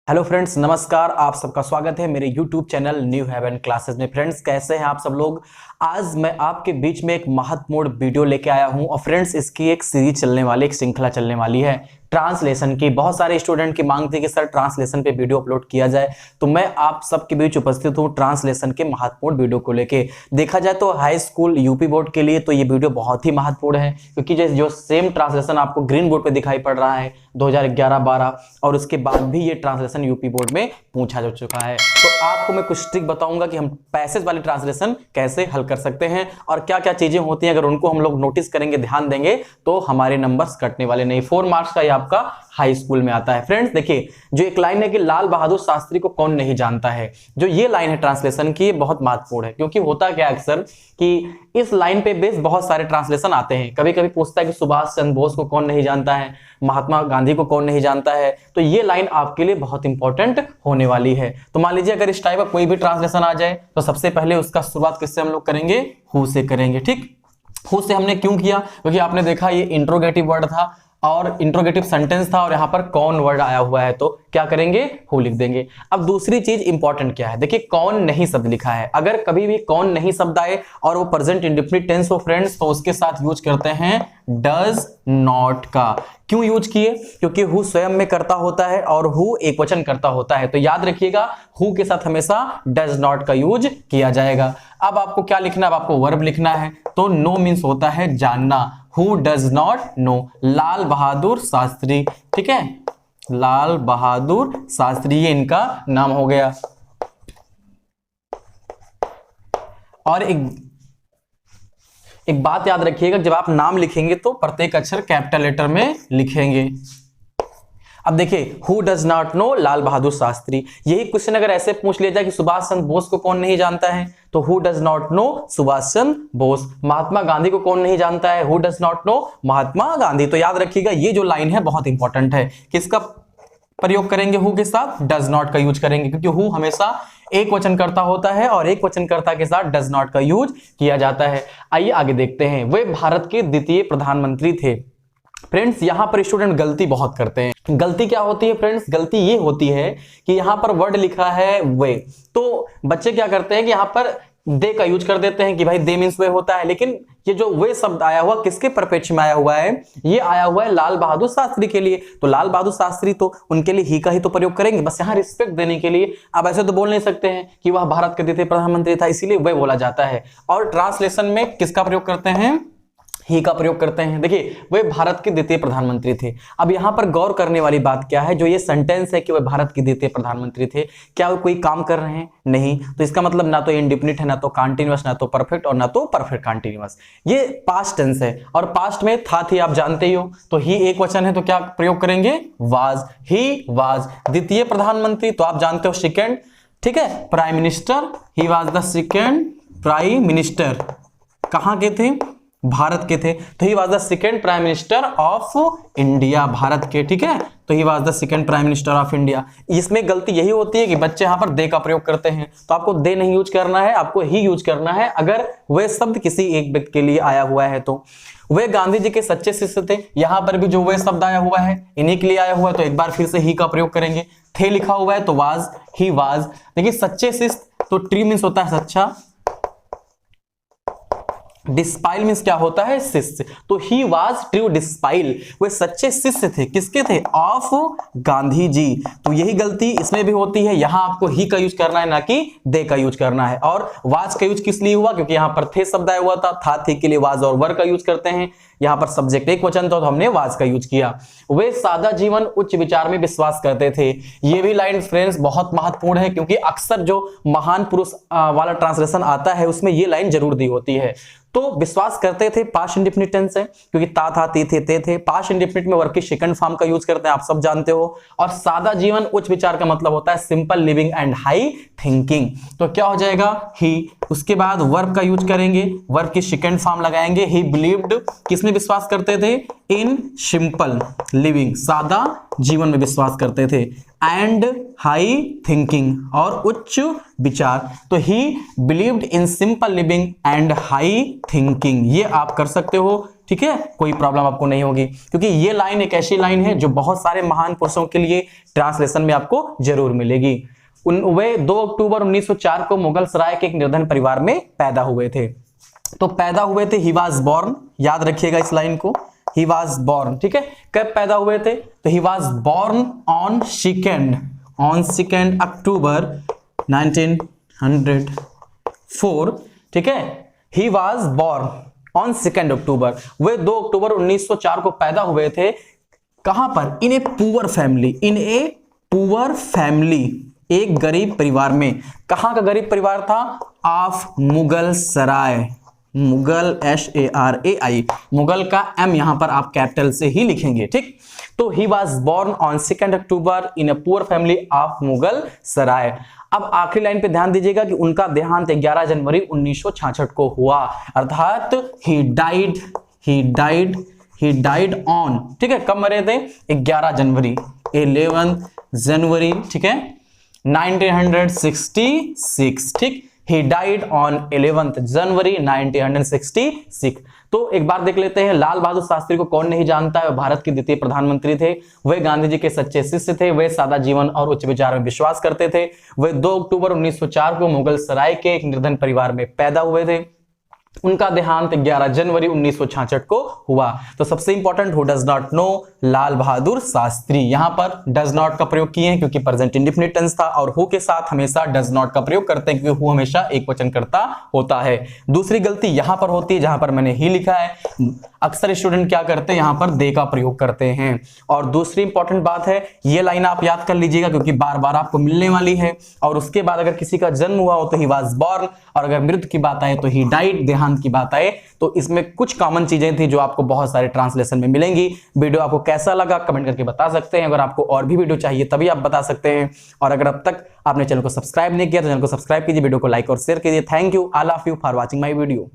Hello friends, नमस्कार। आप सबका स्वागत है मेरे YouTube channel New Haven classes में। फ्रेंड्स, कैसे हैं आप सब लोग। आज मैं आपके बीच में एक महत्वपूर्ण वीडियो लेके आया हूं और फ्रेंड्स इसकी एक सीरीज चलने वाली, एक श्रृंखला चलने वाली है ट्रांसलेशन की। बहुत सारे स्टूडेंट की मांग थी कि सर ट्रांसलेशन पे वीडियो अपलोड किया जाए, तो मैं आप सबके बीच उपस्थित हूं ट्रांसलेशन के महत्वपूर्ण वीडियो को लेके। देखा जाए तो हाई स्कूल यूपी बोर्ड के लिए तो ये वीडियो बहुत ही महत्वपूर्ण है, क्योंकि जो सेम ट्रांसलेशन आपको ग्रीन बोर्ड पे दिखाई पड़ रहा है 2011-12 और उसके बाद भी ये ट्रांसलेशन यूपी बोर्ड में पूछा जा चुका है। तो आपको मैं कुछ ट्रिक बताऊंगा कि हम पैसेज वाली ट्रांसलेशन कैसे हल कर सकते हैं और क्या क्या चीजें होती हैं, अगर उनको हम लोग नोटिस करेंगे, ध्यान देंगे तो हमारे नंबर्स कटने वाले नहीं। 4 मार्क्स का ये आपका हाई स्कूल में आता है। फ्रेंड्स देखिए, जो एक लाइन है कि लाल बहादुर शास्त्री को कौन नहीं जानता है, जो ये लाइन है ट्रांसलेशन की, ये बहुत महत्वपूर्ण है। क्योंकि होता क्या अक्सर कि इस लाइन पे बेस बहुत सारे ट्रांसलेशन आते हैं। कभी कभी पूछता है कि सुभाष चंद्र बोस को कौन नहीं जानता है, महात्मा गांधी को कौन नहीं जानता है। तो ये लाइन आपके लिए बहुत इंपॉर्टेंट होने वाली है। तो मान लीजिए अगर इस टाइप का कोई भी ट्रांसलेशन आ जाए तो सबसे पहले उसका शुरुआत किससे हम लोग करेंगे, हु से करेंगे। ठीक, हु से हमने क्यों किया, क्योंकि आपने देखा ये इंट्रोगेटिव वर्ड था और इंट्रोगेटिव सेंटेंस था और यहां पर कौन वर्ड आया हुआ है, तो क्या करेंगे, हु लिख देंगे। अब दूसरी चीज इंपॉर्टेंट क्या है, देखिए कौन नहीं शब्द लिखा है। अगर कभी भी कौन नहीं शब्द आए और वो प्रेजेंट इंडेफिनिट टेंस हो फ्रेंड्स, तो उसके साथ यूज करते हैं डज नॉट का। क्यों यूज किए, क्योंकि हु स्वयं में करता होता है और हु एक वचन करता होता है। तो याद रखिएगा हु के साथ हमेशा डज नॉट का यूज किया जाएगा। अब आपको क्या लिखना है, अब आपको वर्ब लिखना है। तो नो मीन्स होता है जानना, who does not know. Lal Bahadur Shastri, ठीक है, लाल बहादुर शास्त्री ये इनका नाम हो गया। और एक बात याद रखिएगा, जब आप नाम लिखेंगे तो प्रत्येक अक्षर कैपिटल लेटर में लिखेंगे। अब देखिए who does not know Lal Bahadur Shastri, यही क्वेश्चन अगर ऐसे पूछ लिया जाए कि सुभाष चंद्र बोस को कौन नहीं जानता है, तो who does not know Subhash Chandra Bose. Mahatma Gandhi को कौन नहीं जानता है, who does not know Mahatma Gandhi. तो याद रखिएगा ये जो लाइन है बहुत इंपॉर्टेंट है। किसका प्रयोग करेंगे, हु के साथ डज नॉट का यूज करेंगे, क्योंकि हु हमेशा एक वचन करता होता है और एक वचन कर्ता के साथ डज नॉट का यूज किया जाता है। आइए आगे देखते हैं। वे भारत के द्वितीय प्रधानमंत्री थे। फ्रेंड्स यहां पर स्टूडेंट गलती बहुत करते हैं। गलती क्या होती है फ्रेंड्स, गलती ये होती है कि यहां पर वर्ड लिखा है वे, तो बच्चे क्या करते हैं कि यहां पर दे का यूज कर देते हैं कि भाई दे मीन्स वे होता है। लेकिन ये जो वे शब्द आया हुआ किसके परिप्रेक्ष्य में आया हुआ है, ये आया हुआ है लाल बहादुर शास्त्री के लिए। तो लाल बहादुर शास्त्री तो उनके लिए ही का ही तो प्रयोग करेंगे, बस यहाँ रिस्पेक्ट देने के लिए। अब ऐसे तो बोल नहीं सकते हैं कि वह भारत के द्वितीय प्रधानमंत्री था, इसीलिए वे बोला जाता है। और ट्रांसलेशन में किसका प्रयोग करते हैं, ही का प्रयोग करते हैं। देखिए वे भारत के द्वितीय प्रधानमंत्री थे। अब यहां पर गौर करने वाली बात क्या है, जो ये सेंटेंस है कि वे भारत के द्वितीय प्रधानमंत्री थे, क्या वो कोई काम कर रहे हैं, नहीं। तो इसका मतलब ना तो इंडेफिनिट है, ना तो कंटीन्यूअस, ना तो परफेक्ट और ना तो परफेक्ट कंटीन्यूअस। ये पास्ट टेंस है और पास्ट में था थी आप जानते ही हो। तो ही एक वचन है तो क्या प्रयोग करेंगे, वाज। ही वाज द्वितीय प्रधानमंत्री, तो आप जानते हो सेकेंड, ठीक है, prime minister. He was the second prime minister. कहां के थे, भारत के थे। तो he was the second prime minister of India, Bharat के, ठीक है। तो he was the second prime minister of India. इसमें गलती यही होती है कि बच्चे यहां पर दे का प्रयोग करते हैं। तो आपको दे नहीं यूज करना है, आपको ही यूज करना है अगर वह शब्द किसी एक व्यक्ति के लिए आया हुआ है। तो वे गांधी जी के सच्चे शिष्य थे, यहां पर भी जो वे शब्द आया हुआ है इन्हीं के लिए आया हुआ है, तो एक बार फिर से ही का प्रयोग करेंगे। थे लिखा हुआ है तो वाज, ही वाज। देखिए सच्चे शिष्य, तो ट्री मीन्स होता है सच्चा, डिस्पाइल मीन्स क्या होता है, शिष्य। तो ही वाज ट्रू डिस्पाइल, वे सच्चे शिष्य थे, किसके थे, ऑफ गांधी जी। तो यही गलती इसमें भी होती है, यहां आपको ही का यूज करना है, ना कि दे का यूज करना है। और वाज का यूज किस लिए हुआ, क्योंकि यहां पर थे शब्द आया हुआ था थे के लिए वाज और वर का यूज करते हैं। यहां पर सब्जेक्ट एक वचन था तो हमने वाज का यूज किया। वे सादा जीवन उच्च विचार में विश्वास करते थे। ये भी लाइन फ्रेंड्स बहुत महत्वपूर्ण है, क्योंकि अक्सर जो महान पुरुष वाला ट्रांसलेशन आता है उसमें ये लाइन जरूर दी होती है। तो विश्वास करते थे पास्ट इंडेफिनिट टेंस है, क्योंकि ता था ती थे ते थे। पास्ट इंडेफिनिट में वर्ब की सेकंड फॉर्म का यूज करते हैं, आप सब जानते हो। और सादा जीवन उच्च विचार का मतलब होता है simple living and high thinking. तो क्या हो जाएगा, ही। उसके बाद वर्ब का यूज करेंगे, वर्ब की सेकंड फॉर्म लगाएंगे। ही बिलीव्ड, किसमें विश्वास करते थे, इन सिंपल लिविंग, सादा जीवन में विश्वास करते थे। एंड हाई थिंकिंग, और उच्च विचार। तो ही believed in simple living and high thinking, ये आप कर सकते हो। ठीक है, कोई प्रॉब्लम आपको नहीं होगी, क्योंकि ये लाइन एक ऐसी लाइन है जो बहुत सारे महान पुरुषों के लिए ट्रांसलेशन में आपको जरूर मिलेगी। वे 2 अक्टूबर 1904 को मुगल सराय के एक निर्धन परिवार में पैदा हुए थे। तो पैदा हुए थे, ही वाज बोर्न, याद रखिएगा इस लाइन को, ही वाज बोर्न, ठीक है। कब पैदा हुए थे? तो ही वाज बोर्न ऑन 2 अक्टूबर 1904, ठीक है। He was born on 2 October, वे 2 अक्टूबर 1904 को पैदा हुए थे। कहां पर? In a poor family, in a poor family, एक गरीब परिवार में। कहां का गरीब परिवार था? ऑफ मुगल सराय, मुगल SARAI, मुगल का M यहां पर आप कैपिटल से ही लिखेंगे, ठीक। तो he was born on 2 October in a poor family of Mughal Sarai. अब आखिरी लाइन पे ध्यान दीजिएगा कि उनका देहांत 11 जनवरी 1966 को हुआ, अर्थात ही डाइड ऑन, ठीक है। कब मरे थे? 11 जनवरी, 11 जनवरी, ठीक है, 1966, ठीक। He died on 11th जनवरी 1966। तो एक बार देख लेते हैं, लाल बहादुर शास्त्री को कौन नहीं जानता है? भारत के द्वितीय प्रधानमंत्री थे, वे गांधी जी के सच्चे शिष्य थे, वे सादा जीवन और उच्च विचार में विश्वास करते थे। वे 2 अक्टूबर 1904 को मुगल सराय के एक निर्धन परिवार में पैदा हुए थे। उनका देहांत 11 जनवरी 1966 को हुआ। तो सबसे important, who does not know? Lal Bahadur Shastri. यहां पर डज नॉट का प्रयोग किए हैं क्योंकि प्रेजेंट इंडेफिनिट टेंस था, और हु के साथ हमेशा डज नॉट का प्रयोग करते हैं क्योंकि हु हमेशा एक वचन करता होता है। दूसरी गलती यहां पर होती है जहां पर मैंने ही लिखा है, अक्सर स्टूडेंट क्या करते हैं, यहां पर दे का प्रयोग करते हैं। और दूसरी इंपॉर्टेंट बात है, ये लाइन आप याद कर लीजिएगा क्योंकि बार बार आपको मिलने वाली है। और उसके बाद अगर किसी का जन्म हुआ हो तो ही वाज बॉर्न, और अगर मृत्यु की बात आए तो ही डाइड, देहांत की बात आए तो इसमें कुछ कॉमन चीजें थी जो आपको बहुत सारे ट्रांसलेशन में मिलेंगी। वीडियो आपको कैसा लगा कमेंट करके बता सकते हैं। अगर आपको और भी वीडियो चाहिए तभी आप बता सकते हैं। और अगर अब तक आपने चैनल को सब्सक्राइब नहीं किया तो चैनल को सब्सक्राइब कीजिए, वीडियो को लाइक और शेयर कीजिए। Thank you, all of you for watching my video.